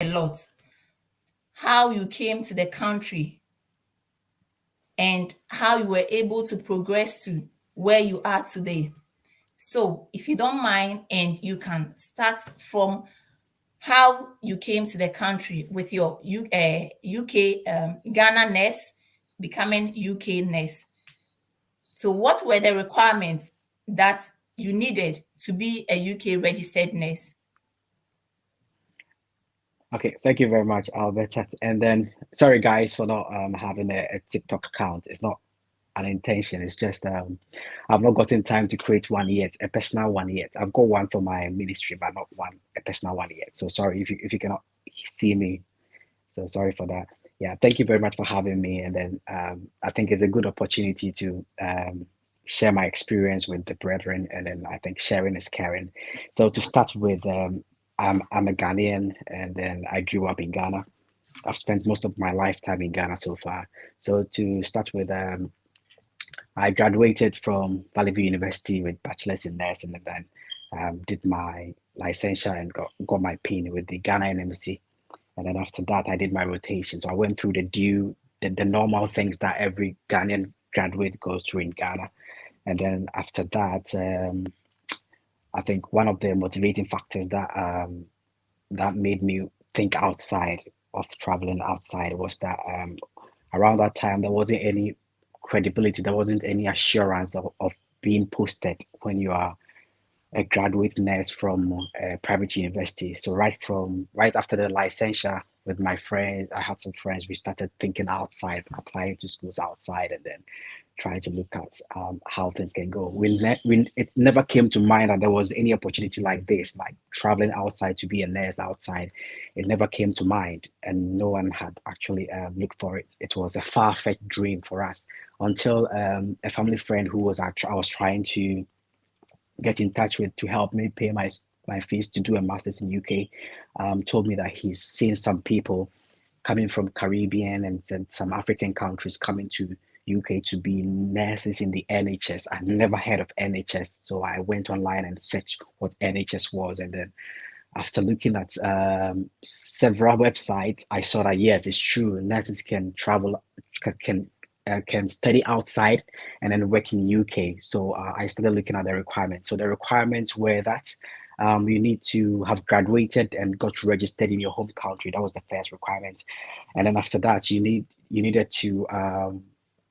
a lot. How you came to the country and how you were able to progress to where you are today. So, if you don't mind, and you can start from how you came to the country with your UK Ghana nurse becoming UK nurse. So, what were the requirements that you needed to be a UK registered nurse? Okay, thank you very much, Alberta. And then, sorry guys for not having a TikTok account. It's not an intention. It's just I've not gotten time to create one yet, a personal one yet. I've got one for my ministry, but not one a personal one yet. So sorry if you cannot see me. So sorry for that. Yeah, thank you very much for having me. And then I think it's a good opportunity to share my experience with the brethren. And then I think sharing is caring. So to start with, I'm a Ghanaian, and then I grew up in Ghana. I've spent most of my lifetime in Ghana so far. So to start with, I graduated from Valley View University with bachelor's in nursing, and then did my licensure and got my PIN with the Ghana NMC. And then after that, I did my rotation. So I went through the normal things that every Ghanaian graduate goes through in Ghana. And then after that, I think one of the motivating factors that made me think outside of traveling outside was that around that time there wasn't any credibility, there wasn't any assurance of being posted when you are a graduate nurse from a private university. So right after the licensure with my friends, I had some friends, we started thinking outside, applying to schools outside, and then trying to look at how things can go. It never came to mind that there was any opportunity like this, like traveling outside to be a nurse outside. It never came to mind, and no one had actually looked for it. It was a far-fetched dream for us until a family friend who I was trying to get in touch with to help me pay my fees to do a master's in UK, told me that he's seen some people coming from Caribbean and some African countries coming to UK to be nurses in the NHS. I'd never heard of NHS, so I went online and searched what NHS was, and then after looking at several websites, I saw that yes, it's true. Nurses can travel, can study outside and then work in UK. So I started looking at the requirements. So the requirements were that you need to have graduated and got registered in your home country. That was the first requirement, and then after that, you needed to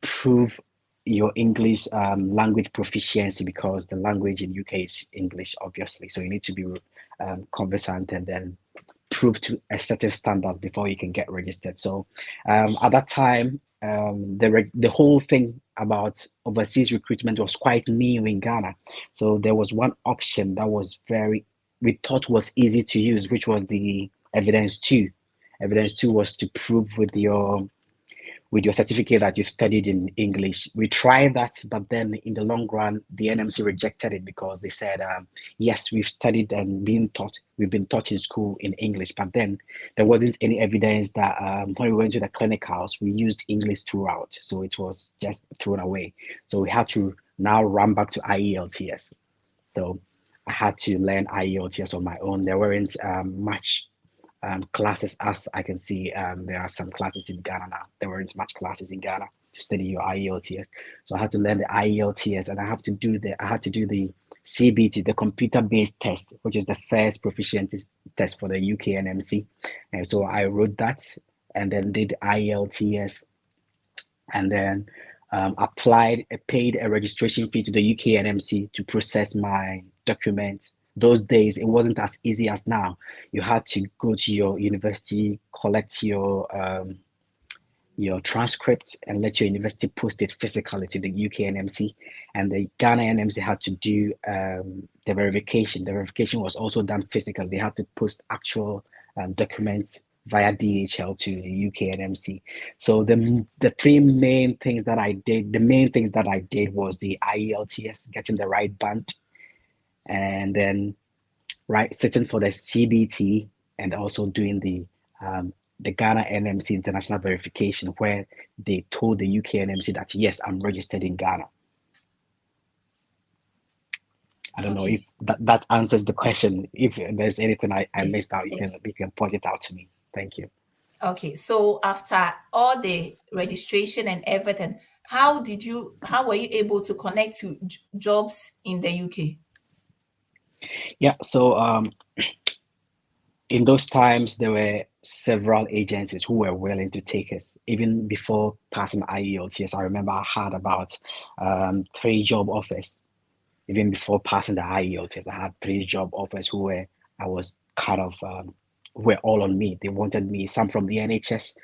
prove your English language proficiency, because the language in UK is English, obviously. So you need to be conversant and then prove to a certain standard before you can get registered. So at that time, the whole thing about overseas recruitment was quite new in Ghana. So there was one option that was we thought was easy to use, which was the Evidence 2. Evidence 2 was to prove with your certificate that you've studied in English. We tried that, but then in the long run, the NMC rejected it because they said, yes, we've studied and we've been taught in school in English, but then there wasn't any evidence that when we went to the clinicals, we used English throughout. So it was just thrown away. So we had to now run back to IELTS. So I had to learn IELTS on my own. There weren't much classes, as I can see. There are some classes in Ghana now. There weren't much classes in Ghana to study your IELTS. So I had to learn the IELTS, and I had to do the CBT, the computer-based test, which is the first proficiency test for the UK NMC. And so I wrote that and then did IELTS, and then paid a registration fee to the UK NMC to process my documents. Those days, it wasn't as easy as now. You had to go to your university, collect your transcript, and let your university post it physically to the UK NMC. And the Ghana NMC had to do the verification. The verification was also done physically. They had to post actual documents via DHL to the UK NMC. So the three main things that I did, the main things that I did was the IELTS, getting the right band, and then sitting for the CBT, and also doing the Ghana NMC international verification, where they told the UK NMC that yes, I'm registered in Ghana. I don't know if Okay. that answers the question. If there's anything I Yes. missed out, you Yes. can point it out to me. Thank you. Okay, so after all the registration and everything, how were you able to connect to jobs in the UK? Yeah, so in those times, there were several agencies who were willing to take us. Even before passing IELTS, I remember I had about three job offers. Even before passing the IELTS, I had three job offers who were, I was kind of, were all on me. They wanted me, some from the NHS.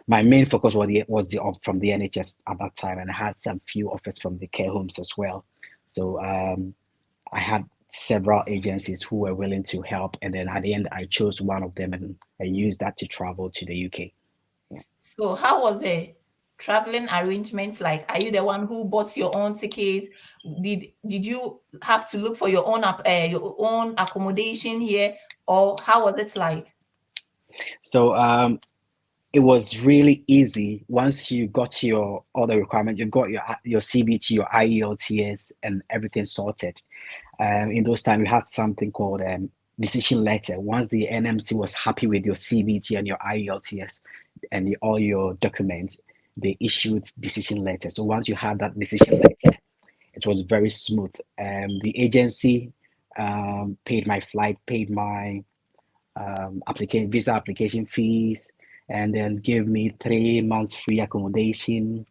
My main focus from the NHS at that time, and I had some few offers from the care homes as well. So I had several agencies who were willing to help, and then at the end, I chose one of them, and I used that to travel to the UK. Yeah. So how was the traveling arrangements like? Are you the one who bought your own tickets? Did you have to look for your own accommodation here, or how was it like? So it was really easy once you got your all the requirements, you got your CBT, your IELTS, and everything sorted. In those times, we had something called decision letter. Once the NMC was happy with your CBT and your IELTS and all your documents, they issued decision letter. So once you had that decision letter, it was very smooth. The agency paid my flight, paid my application visa application fees, and then gave me 3 months free accommodation,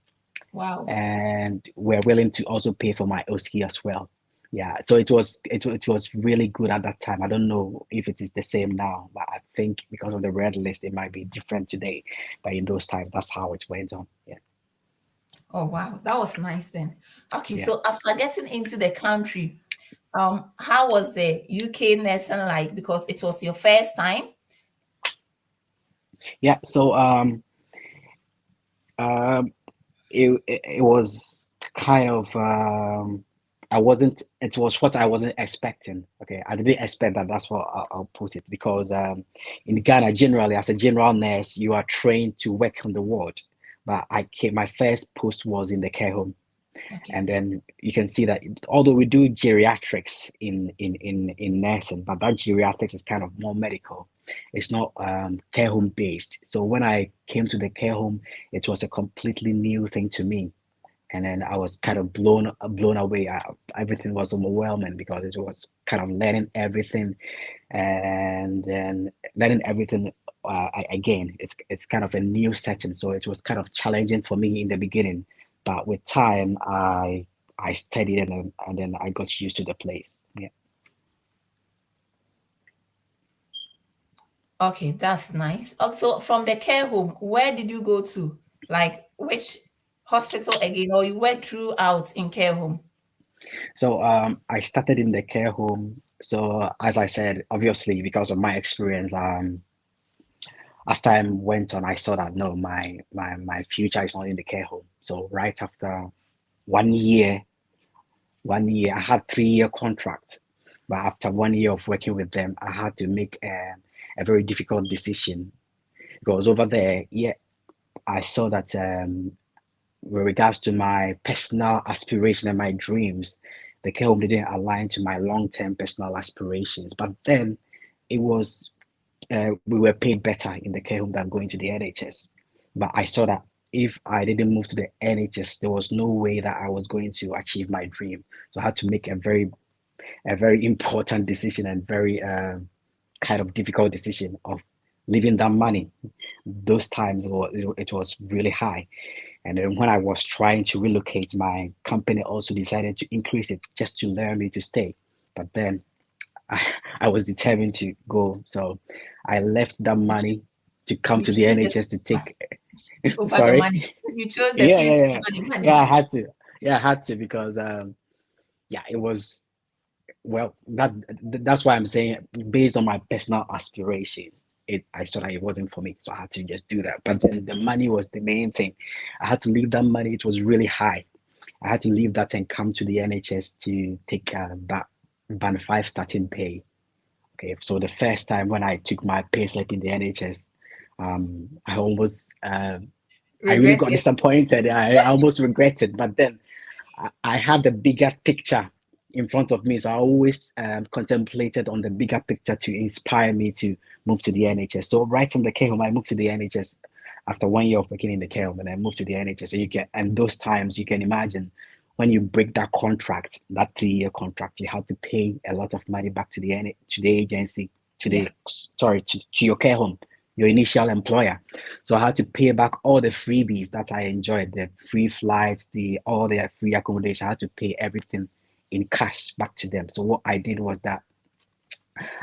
Wow. and were willing to also pay for my OSCE as well. Yeah, so it was really good at that time. I don't know if it is the same now, but I think because of the red list, it might be different today. But in those times, that's how it went on. Yeah, Oh wow, that was nice then. Okay, yeah, so after getting into the country, how was the UK nursing like? Because it was your first time. yeah. So um, it was kind of I wasn't it was what I wasn't expecting. Okay, I didn't expect that. That's what I'll put it, because in Ghana, generally as a general nurse, you are trained to work on the ward, but my first post was in the care home. Okay. And then you can see that although we do geriatrics in nursing, but that geriatrics is kind of more medical. It's not care home based. So when I came to the care home, it was a completely new thing to me, and then I was kind of blown away. Everything was overwhelming because it was kind of learning everything, and then learning everything again. It's kind of a new setting, so it was kind of challenging for me in the beginning, but with time, I studied it, and then I got used to the place. Yeah. Okay, that's nice. Also, from the care home, where did you go to? Like which hospital again, or you went throughout in care home? So I started in the care home. So as I said, obviously because of my experience, as time went on, I saw that no, my future is not in the care home. So right after 1 year, 1 year, I had 3 year contract, but after 1 year of working with them, I had to make a very difficult decision, because over there, yeah, I saw that with regards to my personal aspiration and my dreams, the care home didn't align to my long-term personal aspirations. But then it was we were paid better in the care home than going to the NHS. But I saw that if I didn't move to the NHS, there was no way that I was going to achieve my dream. So I had to make a very important decision, and very kind of difficult decision of leaving that money. Those times it was really high. And then when I was trying to relocate, my company also decided to increase it just to lure me to stay. But then I was determined to go. So I left that You, money to come you to the chose the NHS to future take. over the Sorry. money. You chose the Yeah, future yeah, yeah. over the Yeah, I money. had to. Yeah, I had to, because yeah, it was, well, that's why I'm saying, based on my personal aspirations, I saw that it wasn't for me, so I had to just do that. But then the money was the main thing. I had to leave that money. It was really high. I had to leave that and come to the NHS to take that band five starting pay. Okay, so the first time when I took my pay slip in the NHS, I almost I really Regret got it. disappointed. I almost regretted, but then I had the bigger picture in front of me. So I always contemplated on the bigger picture to inspire me to move to the NHS. So right from the care home, I moved to the NHS after 1 year of working in the care home, and I moved to the NHS. So and those times you can imagine when you break that contract, that 3 year contract, you have to pay a lot of money back to to the agency, Yeah. to your care home, your initial employer. So I had to pay back all the freebies that I enjoyed, the free flights, all the free accommodation. I had to pay everything in cash back to them. So what I did was that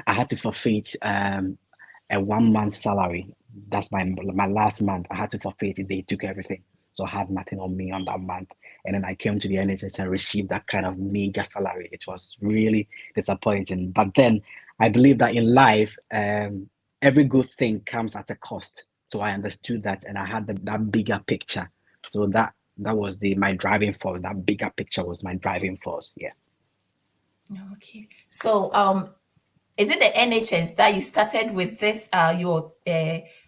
I had to forfeit a 1 month salary. That's my last month. I had to forfeit it. They took everything. So I had nothing on me on that month. And then I came to the NHS and received that kind of mega salary. It was really disappointing. But then I believe that in life, every good thing comes at a cost. So I understood that, and I had that bigger picture. So that was my driving force. That bigger picture was my driving force. Yeah. Okay. So, is it the NHS that you started with this, your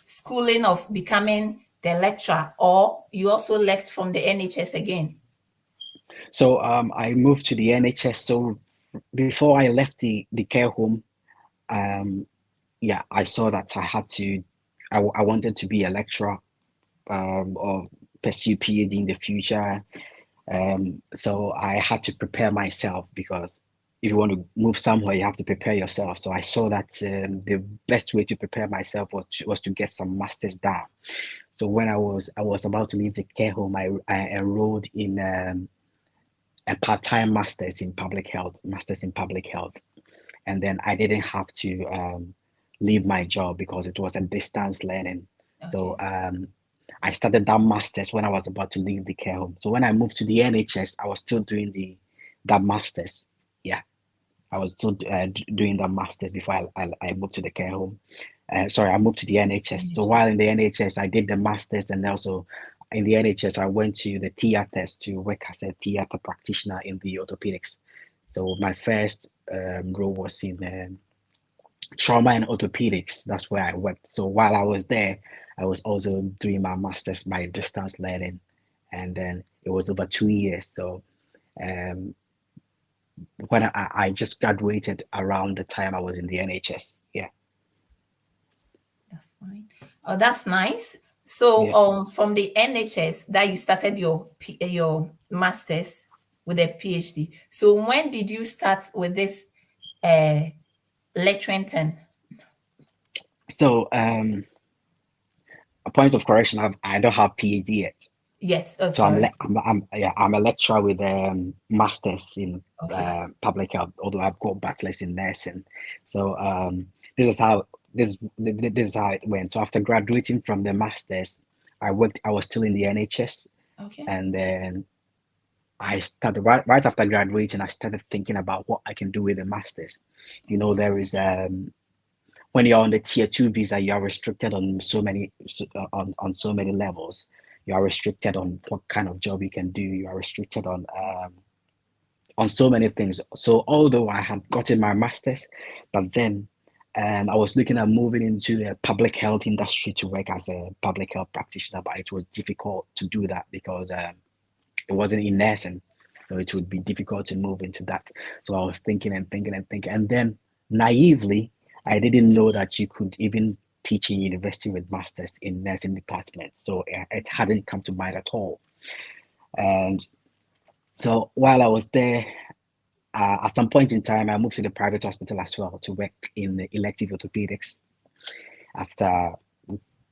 schooling of becoming the lecturer, or you also left from the NHS again? So I moved to the NHS. So before I left the care home, um, yeah, I saw that I had to, I wanted to be a lecturer, or pursue PhD in the future. So I had to prepare myself, because if you want to move somewhere, you have to prepare yourself. So I saw that the best way to prepare myself was to get some masters done. So when I was about to leave the care home, I enrolled in a part-time masters in public health, and then I didn't have to leave my job because it was a distance learning. So Okay. I started that masters when I was about to leave the care home. So when I moved to the NHS, I was still doing the that masters. Yeah, I was still doing that masters before I moved to the care home. Sorry, I moved to the NHS. So while in NHS. the NHS, I did the masters, and also in the NHS, I went to the theaters to work as a theater practitioner in the orthopedics. So my first role was in trauma and orthopedics. That's where I worked. So while I was there, I was also doing my master's by distance learning, and then it was over 2 years. So um, when I just graduated around the time I was in the NHS. Yeah, That's fine. Oh, that's nice. So, yeah. from the NHS that you started your masters with a PhD. So, when did you start with this uh lecturing thing? So a point of correction: I don't have PhD yet. Yes. Oh, So sorry. I'm a lecturer with masters in Okay. public health, although I've got bachelor's in nursing. So this is how this is how it went. So after graduating from the masters, I was still in the NHS, Okay. and then I started right after graduating. I started thinking about what I can do with the masters. Okay. There is when you're on the tier 2 visa, you are restricted on on so many levels. You are restricted on what kind of job you can do. You are restricted on so many things. So although I had gotten my masters, but then I was looking at moving into the public health industry to work as a public health practitioner, but it was difficult to do that because it wasn't in nursing, so it would be difficult to move into that. So I was thinking and thinking and thinking, and then naively, I didn't know that you could even teach in university with masters in nursing department. So it hadn't come to mind at all. And so while I was there, at some point in time, I moved to the private hospital as well to work in the elective orthopedics after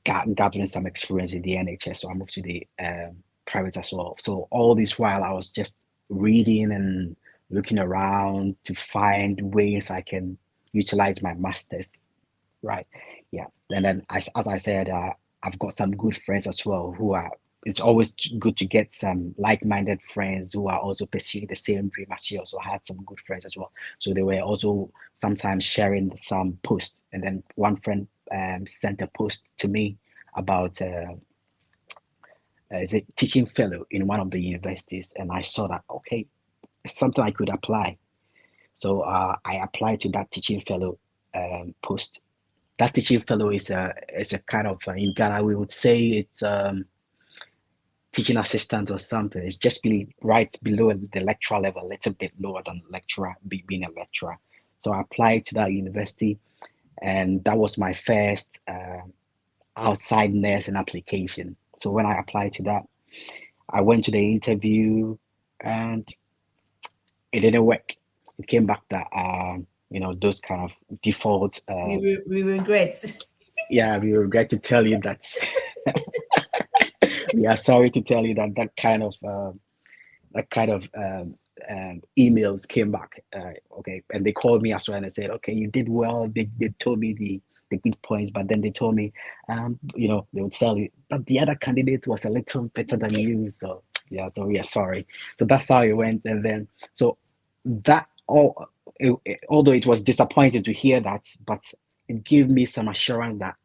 gathering some experience in the NHS. So I moved to the private as well. So all this while, I was just reading and looking around to find ways I can utilize my masters. Right. Yeah. And then, as I said, I've got some good friends as well who are. It's always good to get some like-minded friends who are also pursuing the same dream as you. So I had some good friends as well. So they were also sometimes sharing some posts. And then one friend sent a post to me about is a teaching fellow in one of the universities, and I saw that okay, it's something I could apply. So I applied to that teaching fellow post. That teaching fellow is a kind of in Ghana we would say it's teaching assistant or something. It's just really right below the lecturer level, a little bit lower than lecturer, being a lecturer. So I applied to that university, and that was my first outside nursing application. So when I applied to that, I went to the interview, and it didn't work. It came back that those kind of default. We regret. Yeah, we regret to tell you that. We are sorry to tell you that emails came back. Okay, and they called me as well, and they said, okay, you did well. They told me the good points, but then they told me, they would tell you, but the other candidate was a little better than you. So yeah, so we are sorry. So that's how it went, and then so that all, although it was disappointing to hear that, but it gave me some assurance that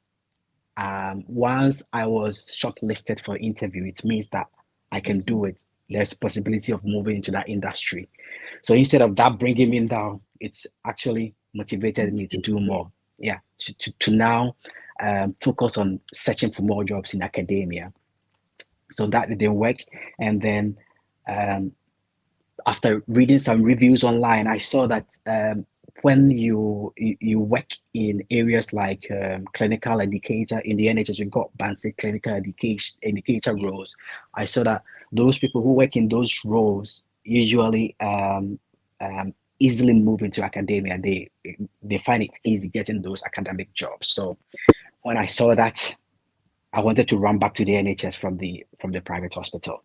once I was shortlisted for interview, it means that I can do it. There's possibility of moving into that industry. So instead of that bringing me down, it's actually motivated me to do more. Yeah, to now focus on searching for more jobs in academia. So that didn't work. And then after reading some reviews online, I saw that when you work in areas like clinical educator in the NHS, we got basic clinical educator roles. I saw that those people who work in those roles usually easily move into academia. They find it easy getting those academic jobs. So when I saw that, I wanted to run back to the NHS from the private hospital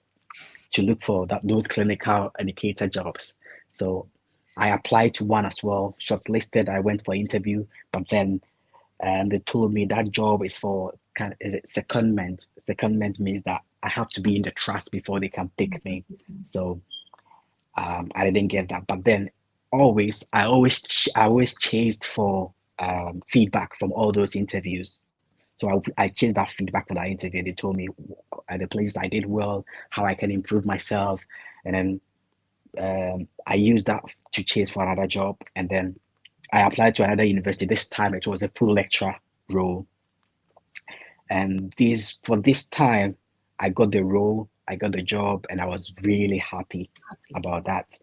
to look for those clinical educator jobs. So I applied to one as well, shortlisted. I went for interview, but then they told me that job is for is it secondment. Secondment means that I have to be in the trust before they can pick me. So I didn't get that. But then I always chased for feedback from all those interviews. So I chased that feedback for that interview. They told me at the place I did well, how I can improve myself, and then I used that to chase for another job. And then I applied to another university. This time it was a full lecturer role. And for this time, I got the role, I got the job, and I was really happy about that.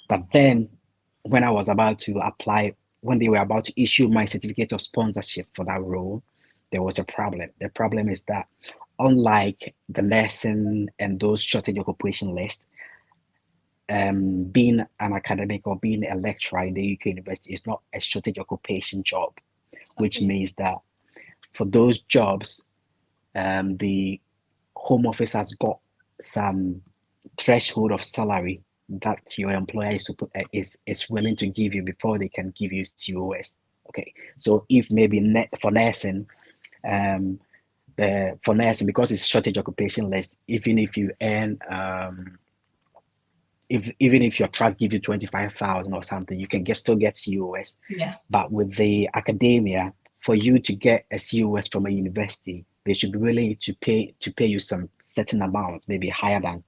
But then when I was about to apply, when they were about to issue my certificate of sponsorship for that role, there was a problem. The problem is that unlike the nursing and those shortage occupation list, being an academic or being a lecturer in the UK university is not a shortage occupation job, which means that for those jobs, the Home Office has got some threshold of salary that your employer is willing to give you before they can give you COS. Okay, so if maybe for nursing, because it's shortage occupation list, even if you earn even if your trust gives you 25,000 or something, you can still get COS. Yeah. But with the academia, for you to get a COS from a university, they should be willing to pay you some certain amount, maybe higher than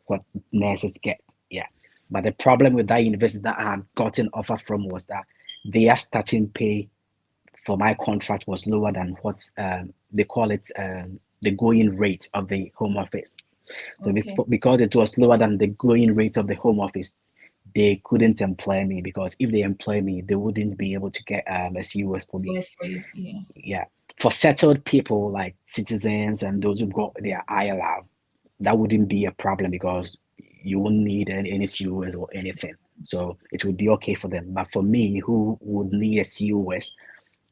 what nurses get. Yeah. But the problem with that university that I had gotten offer from was that their starting pay for my contract was lower than what they call it the going rate of the Home Office. So because it was lower than the going rate of the Home Office, they couldn't employ me, because if they employ me, they wouldn't be able to get a COS for me. Yes, for you. Yeah. Yeah. For settled people like citizens and those who got their ILR, that wouldn't be a problem because you wouldn't need any COS or anything. So it would be okay for them. But for me, who would need a COS,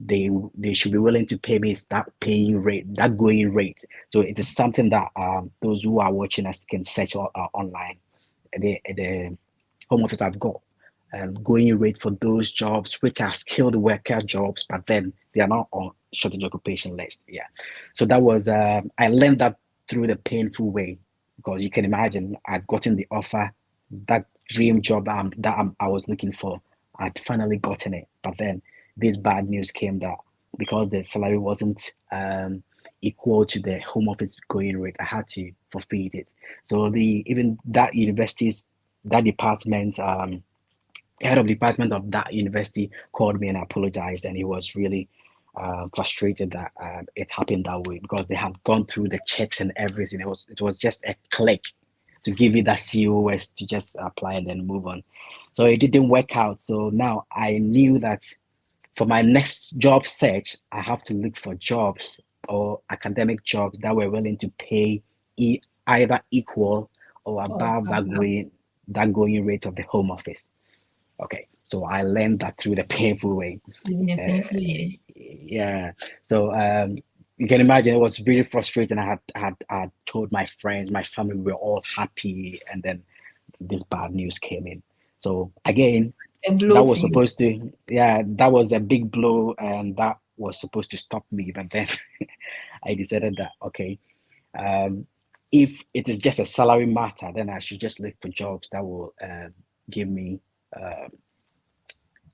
they should be willing to pay me that paying rate, that going rate. So it is something that those who are watching us can search online. The Home Office have got going rate for those jobs which are skilled worker jobs, but then they are not on shortage occupation list. Yeah. So that was I learned that through the painful way, because you can imagine I'd gotten the offer, that dream job I was looking for. I'd finally gotten it, but then this bad news came that because the salary wasn't equal to the Home Office going rate, I had to forfeit it. So even that university's that department head of department of that university called me and apologized, and he was really frustrated that it happened that way because they had gone through the checks and everything. It was just a click to give you that COS to just apply and then move on. So it didn't work out. So now I knew that for my next job search, I have to look for jobs or academic jobs that were willing to pay either equal or Oh, above that going rate of the home office. Okay, so I learned that through the painful way. living a Uh, painful year. yeah, so you can imagine it was really frustrating. I had told my friends, my family, we were all happy, and then this bad news came in. So again, A blow that was to you. supposed to, yeah, that was a big blow, and that was supposed to stop me. But then I decided that, okay, um, if it is just a salary matter, then I should just look for jobs that will give me uh,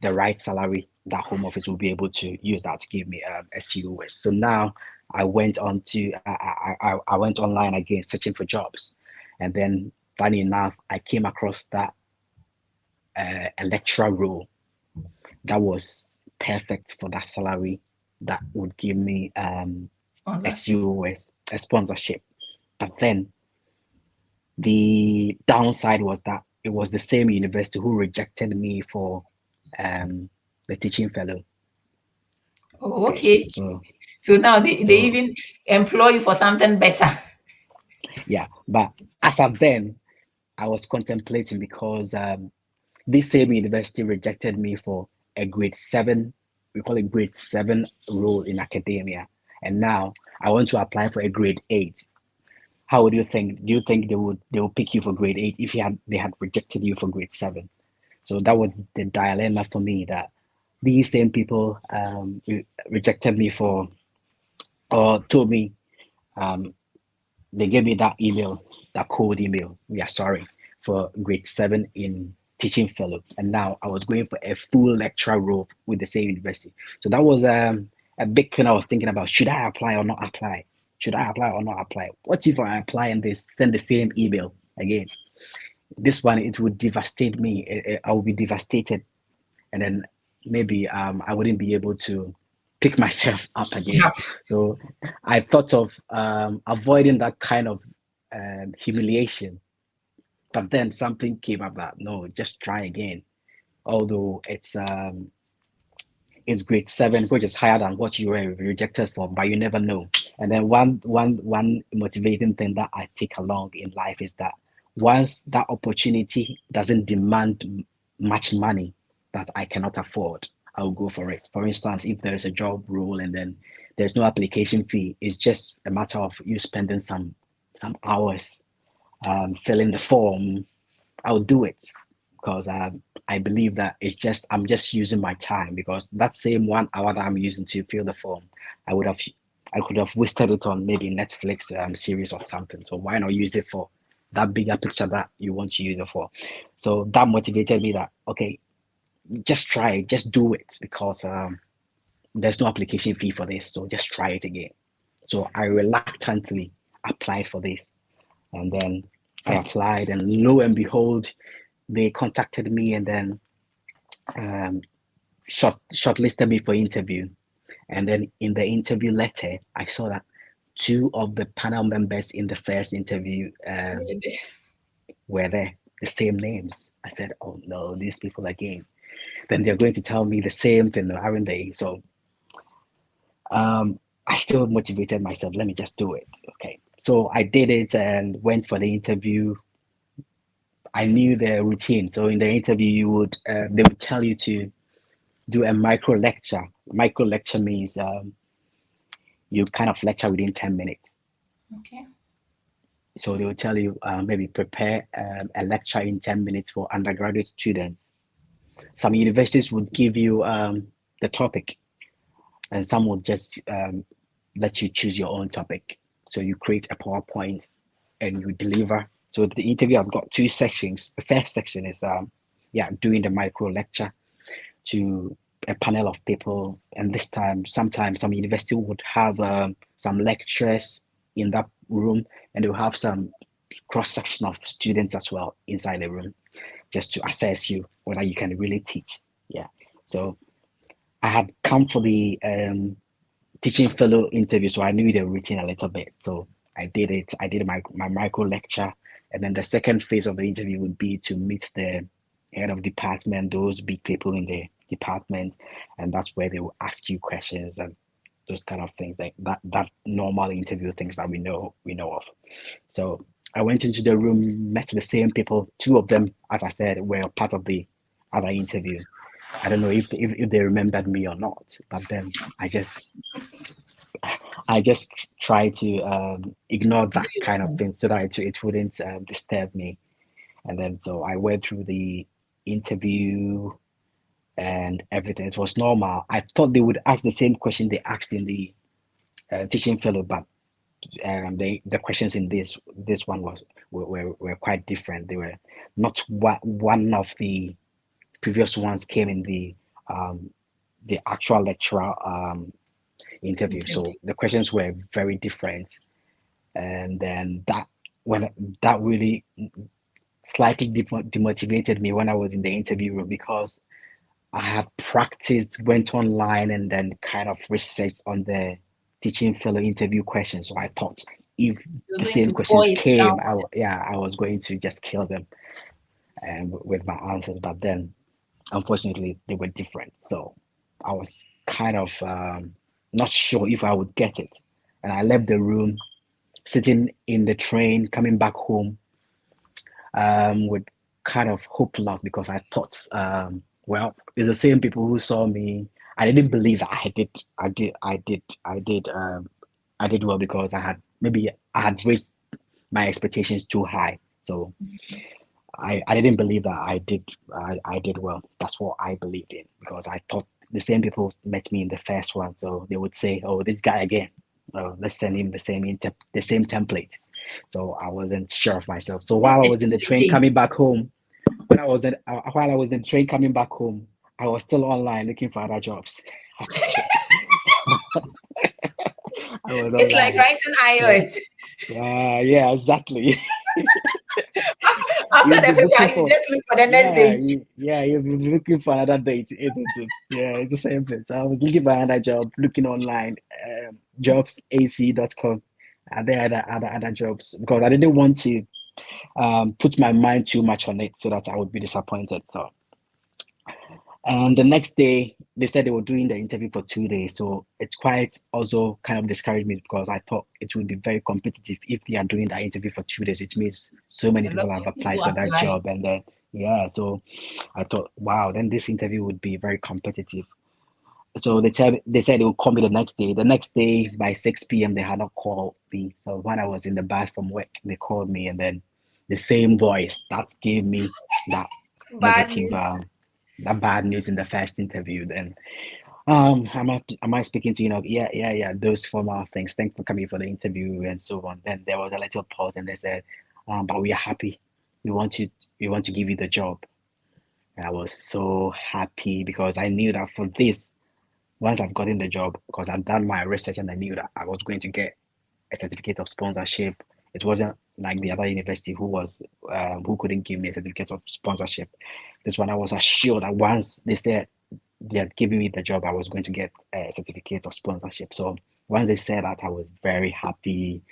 the right salary that home office will be able to use that to give me a COS. So now I went on to I went online again searching for jobs, and then funny enough, I came across that a lecturer role that was perfect for that salary that would give me a Sponsorship. COS, a sponsorship. But then the downside was that it was the same university who rejected me for um, the teaching fellow. Oh, Okay, okay. so So now they so even employ you for something better. yeah, but as of then, I was contemplating because this same university rejected me for a grade seven, we call it grade seven role in academia, and now I want to apply for a grade eight. How would you think? Do you think they will pick you for grade eight if they had rejected you for grade seven? So that was the dilemma for me that these same people rejected me for or told me um, they gave me that email, that cold email. We are sorry for grade seven in teaching fellow, and now I was going for a full lecturer role with the same university. So that was a big thing I was thinking about. Should I apply or not apply? Should I apply or not apply? What if I apply and they send the same email again? This one it would devastate me. I would be devastated, and then maybe I wouldn't be able to pick myself up again. Yeah. So I thought of avoiding that kind of humiliation. But then something came up that no, just try again. Although it's grade seven, which is higher than what you were rejected for, but you never know. And then one motivating thing that I take along in life is that once that opportunity doesn't demand much money that I cannot afford, I'll go for it. For instance, if there is a job role and then there's no application fee, it's just a matter of you spending some hours filling the form, I'll do it because I believe that I'm just using my time because that same 1 hour that I'm using to fill the form, I would have I could have wasted it on maybe Netflix series or something. So why not use it for that bigger picture that you want to use it for? So that motivated me that okay, just try it, just do it because there's no application fee for this, so just try it again. So I reluctantly applied for this, and then I applied, and lo and behold, they contacted me and then um, shortlisted me for interview. And then in the interview letter, I saw that two of the panel members in the first interview were there, the same names. I said, "Oh no, these people again." Then they're going to tell me the same thing, aren't they? So I still motivated myself. Let me just do it. Okay. So I did it and went for the interview. I knew the routine. So in the interview, they would tell you to do a micro lecture. Micro lecture means you kind of lecture within 10 minutes. Okay. So they will tell you maybe prepare a lecture in 10 minutes for undergraduate students. Some universities would give you the topic, and some would just let you choose your own topic. So you create a PowerPoint and you deliver. So the interview has got two sections. The first section is doing the micro lecture to a panel of people. And this time, sometimes some university would have some lecturers in that room, and they'll have some cross section of students as well inside the room, just to assess you whether you can really teach. Yeah. So I had come for the teaching fellow interview, so I knew the routine a little bit. So I did it. I did my micro lecture, and then the second phase of the interview would be to meet the head of department, those big people in the department, and that's where they will ask you questions and those kind of things, like that normal interview things that we know of. So I went into the room, met the same people. Two of them, as I said, were part of the other interview. I don't know if they remembered me or not, but then I just try to ignore that kind of thing so that it wouldn't disturb me. And then so I went through the interview and everything. It was normal. I thought they would ask the same question they asked in the teaching fellow, but the questions in this one were quite different. They were not what one of the previous ones came in the actual lecturer interview. So the questions were very different, and then when that really slightly demotivated me when I was in the interview room because I had practiced, went online, and then kind of researched on the teaching fellow interview questions. So I thought if You're the going same to pour questions it down came, for them. yeah, I was going to just kill them with my answers. But then, unfortunately, they were different. So I was kind of not sure if I would get it. And I left the room, sitting in the train, coming back home with kind of hope lost because I thought, well, it's the same people who saw me. I didn't believe that I did well because I had raised my expectations too high. So I didn't believe that I did well. That's what I believed in because I thought the same people met me in the first one, so they would say, "Oh, this guy again. Let's send him the same template." So I wasn't sure of myself. So This while I is was in the cheating train again. coming back home, while I was in the train coming back home, I was still online looking for other jobs. Actually, I was It's like online. writing So IELTS. yeah, exactly. After You'll the be paper, looking you for just look for the next day. you'll be looking for another date, isn't it? Yeah, it's the same thing. So I was looking for another job, looking online, jobsac.com, and there other jobs because I didn't want to put my mind too much on it so that I would be disappointed. So and the next day, they said they were doing the interview for 2 days. So it's quite also kind of discouraged me because I thought it would be very competitive if they are doing that interview for 2 days. It means so many A lot people have of people applied for that apply. job. And then, yeah, so I thought, wow, then this interview would be very competitive. So they said they would call me the next day. The next day by 6 p.m. they had not called me. So when I was in the bus from work, they called me and then the same voice that gave me that Bad negative news. that bad news in the first interview. Then am I speaking to yeah, those formal things. Thanks for coming for the interview and so on. Then there was a little pause and they said, but we are happy. We want to we want to give you the job. And I was so happy because I knew that for this, once I've gotten the job, because I've done my research and I knew that I was going to get a certificate of sponsorship. It wasn't like the other university who couldn't give me a certificate of sponsorship. This one I was assured that once they said they had given me the job, I was going to get a certificate of sponsorship. So once they said that, I was very happy.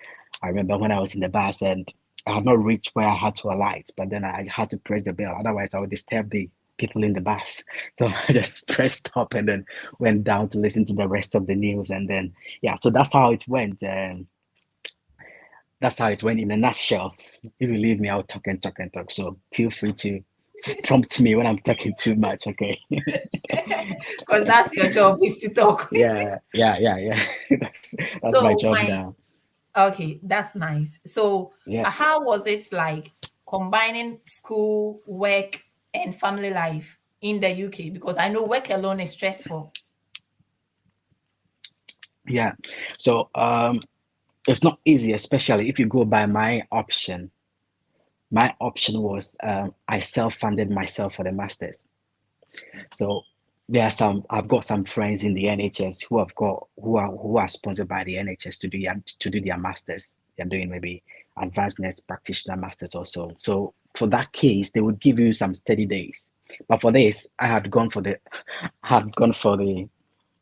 I remember when I was in the bus and I had not reached where I had to alight, but then I had to press the bell. Otherwise, I would disturb the people in the bus. So I just pressed stop and then went down to listen to the rest of the news. And then, yeah, so that's how it went. That's how it went in a nutshell. If you leave me, I'll talk and talk and talk. So feel free to prompt me when I'm talking too much. Okay. Because that's your job is to talk. Yeah. That's my So job my now. okay, that's nice. So Yeah, how was it like combining school, work, and family life in the UK? Because I know work alone is stressful. yeah. So it's not easy, especially if you go by my option. My option was I self-funded myself for the masters. So I've got some friends in the NHS who are sponsored by the NHS to do their masters. They're doing maybe advanced nurse practitioner masters also. So for that case, they would give you some steady days. But for this, I had gone for the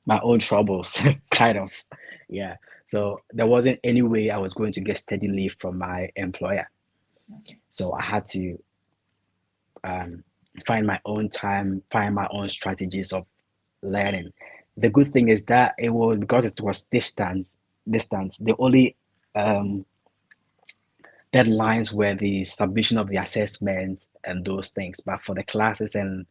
my own troubles, kind of. Yeah. So there wasn't any way I was going to get steady leave from my employer. Okay. So I had to um, find my own time, find my own strategies of learning. The good thing is that it was because it was distance. The only um, deadlines were the submission of the assessment and those things. But for the classes and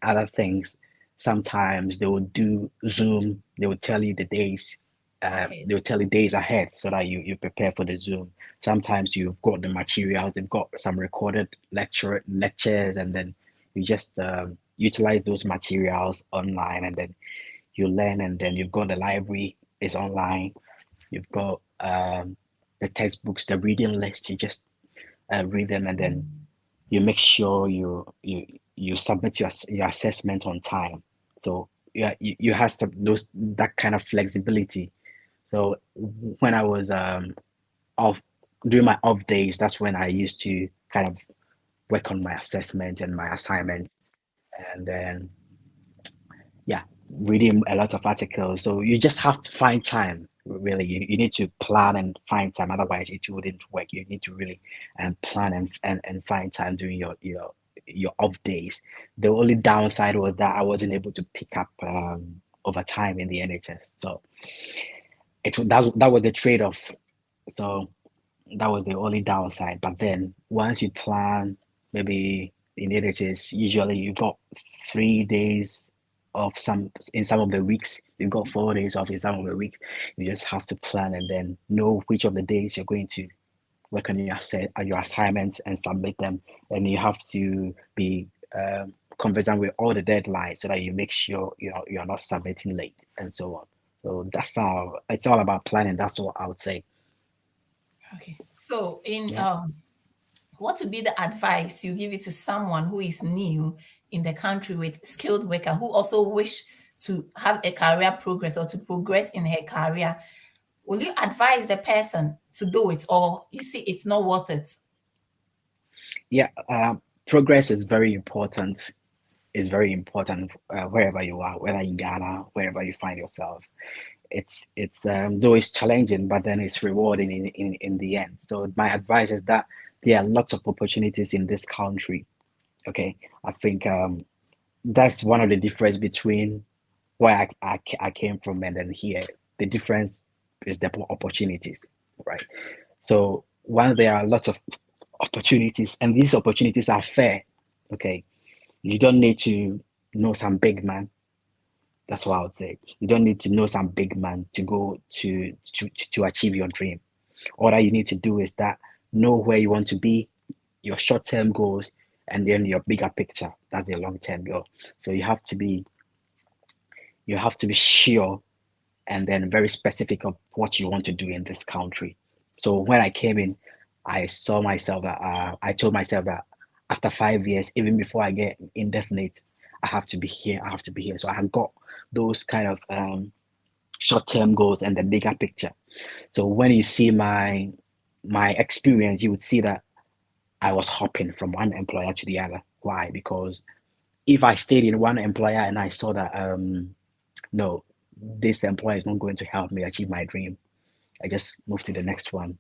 other things, sometimes they would do Zoom. They would tell you the days. Ahead. They would tell you days ahead so that you prepare for the Zoom. Sometimes you've got the materials. They've got some recorded lectures, and then you just utilize those materials online, and then you learn. And then you've got the library is online. You've got the textbooks, the reading list. You just read them, and then you make sure you submit your assessment on time. So yeah, you have some those that kind of flexibility. So when I was off during my off days, that's when I used to kind of work on my assessment and my assignment, and then yeah, reading a lot of articles. So you just have to find time. Really, you need to plan and find time. Otherwise, it wouldn't work. You need to really plan and find time during your off days. The only downside was that I wasn't able to pick up overtime in the NHS. So that was the trade-off. So that was the only downside. But then once you plan, maybe in NHS, usually you got 3 days of some of the weeks. You've got 4 days off in some of the weeks. You just have to plan and then know which of the days you're going to work on your assignments and submit them. And you have to be conversant with all the deadlines so that you make sure you're not submitting late and so on. So that's how it's all about planning. That's what I would say. Okay. So, in Yeah. what would be the advice you give it to someone who is new in the country with skilled worker who also wish to have a career progress or to progress in her career? Will you advise the person to do it, or you see it's not worth it? Yeah, progress is very important. Is very important wherever you are, whether in Ghana, wherever you find yourself. It's though it's challenging, but then it's rewarding in the end. So my advice is that there are lots of opportunities in this country. Okay, I think that's one of the difference between where I came from and then here. The difference is the opportunities, right? So once there are lots of opportunities, and these opportunities are fair, okay, you don't need to know some big man. That's what I would say. You don't need to know some big man to go to achieve your dream. All that you need to do is that know where you want to be, your short-term goals, and then your bigger picture. That's your long-term goal. So you have to be sure and then very specific of what you want to do in this country. So when I came in, I saw myself that I told myself that after 5 years, even before I get indefinite, I have to be here. I have to be here. So I have got those kind of short-term goals and the bigger picture. So when you see my experience, you would see that I was hopping from one employer to the other. Why? Because if I stayed in one employer and I saw that no, this employer is not going to help me achieve my dream, I just moved to the next one.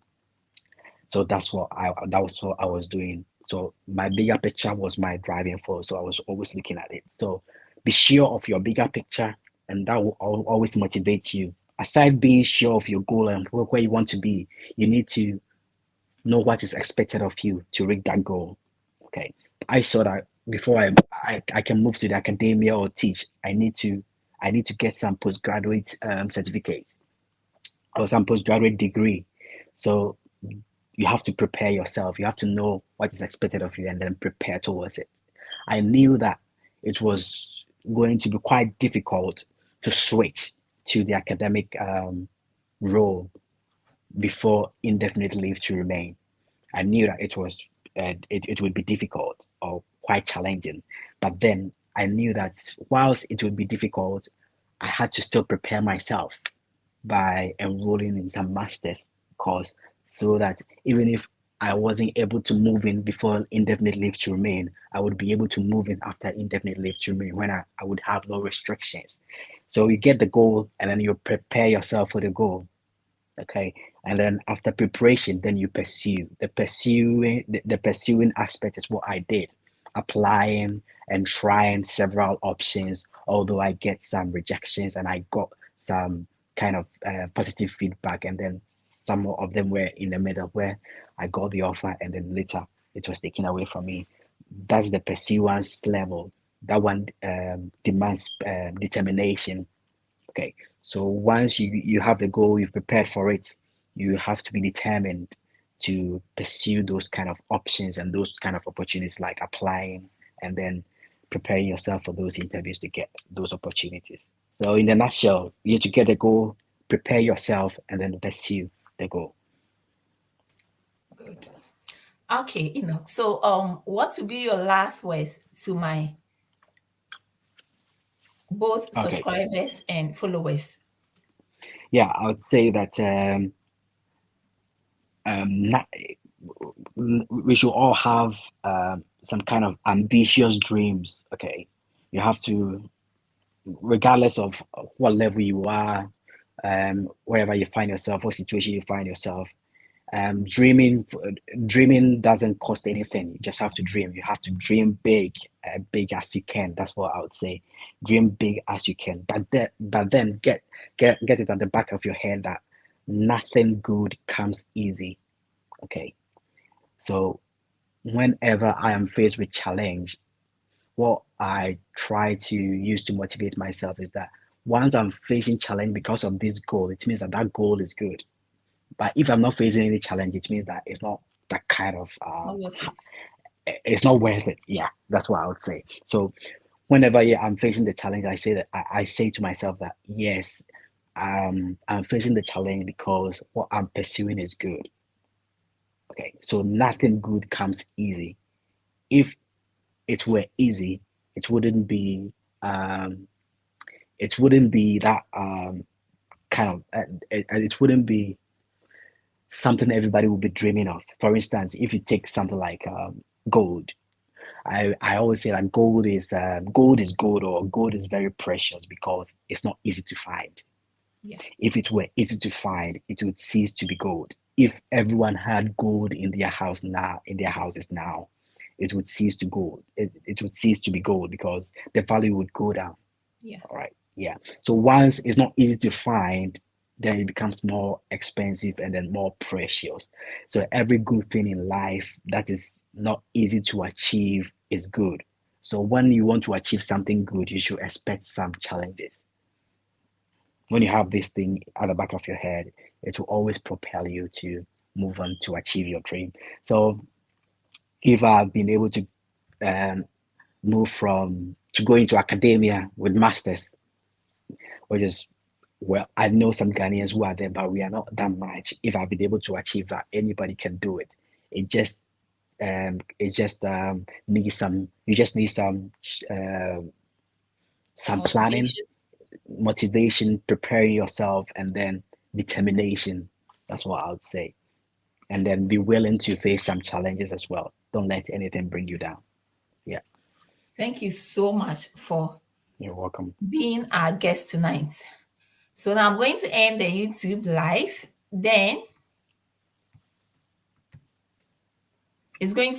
So that was what I was doing. So my bigger picture was my driving force. So I was always looking at it. So be sure of your bigger picture, and that will always motivate you. Aside being sure of your goal and where you want to be, you need to know what is expected of you to reach that goal. Okay. I saw that before I can move to the academia or teach, I need to get some postgraduate certificate or some postgraduate degree. So you have to prepare yourself. You have to know what is expected of you and then prepare towards it. I knew that it was going to be quite difficult to switch to the academic role before indefinite leave to remain. I knew that it would be difficult or quite challenging. But then I knew that whilst it would be difficult, I had to still prepare myself by enrolling in some master's course so that even if I wasn't able to move in before indefinite leave to remain, I would be able to move in after indefinite leave to remain when I would have no restrictions. So you get the goal and then you prepare yourself for the goal. Okay. And then after preparation, then you pursue. The pursuing aspect is what I did, applying and trying several options, although I get some rejections and I got some kind of positive feedback, and then some of them were in the middle where I got the offer and then later it was taken away from me. That's the pursuance level. That one demands determination. Okay, so once you have the goal, you've prepared for it, you have to be determined to pursue those kind of options and those kind of opportunities, like applying and then preparing yourself for those interviews to get those opportunities. So in a nutshell, you have to get the goal, prepare yourself, and then pursue the goal. Good. Okay, Enoch. So, what would be your last words to my both Okay, subscribers and followers? yeah, I would say that not, we should all have some kind of ambitious dreams. Okay, you have to, regardless of what level you are, wherever you find yourself, what situation you find yourself. Dreaming doesn't cost anything. You just have to dream. You have to dream big, big as you can. That's what I would say. Dream big as you can. But then get it at the back of your head that nothing good comes easy. Okay. So whenever I am faced with challenge, what I try to use to motivate myself is that once I'm facing challenge because of this goal, it means that that goal is good. But if I'm not facing any challenge, it means that it's not that kind of Not worth it. it's not worth it. Yeah, that's what I would say. So whenever, yeah, I'm facing the challenge, I say that I say to myself that yes, I'm facing the challenge because what I'm pursuing is good. Okay, so nothing good comes easy. If it were easy, it wouldn't be um, it wouldn't be that kind of it wouldn't be something everybody would be dreaming of. For instance, if you take something like gold, I always say that gold is gold, or gold is very precious because it's not easy to find. Yeah. If it were easy to find, it would cease to be gold. If everyone had gold in their house now, in their houses now, it would cease to gold. It would cease to be gold because the value would go down. Yeah. All right. Yeah. So once it's not easy to find, then it becomes more expensive and then more precious. So every good thing in life that is not easy to achieve is good. So when you want to achieve something good, you should expect some challenges. When you have this thing at the back of your head, it will always propel you to move on to achieve your dream. So if I've been able to um, move from to go into academia with masters, which is, well, I know some Ghanaians who are there, but we are not that much. If I've been able to achieve that, anybody can do it. It just needs some. You just need uh, some planning, Motivation. motivation, preparing yourself, and then determination. That's what I would say. And then be willing to face some challenges as well. Don't let anything bring you down. Yeah, Thank you so much for you're welcome. being our guest tonight. So now I'm going to end the YouTube live. Then it's going to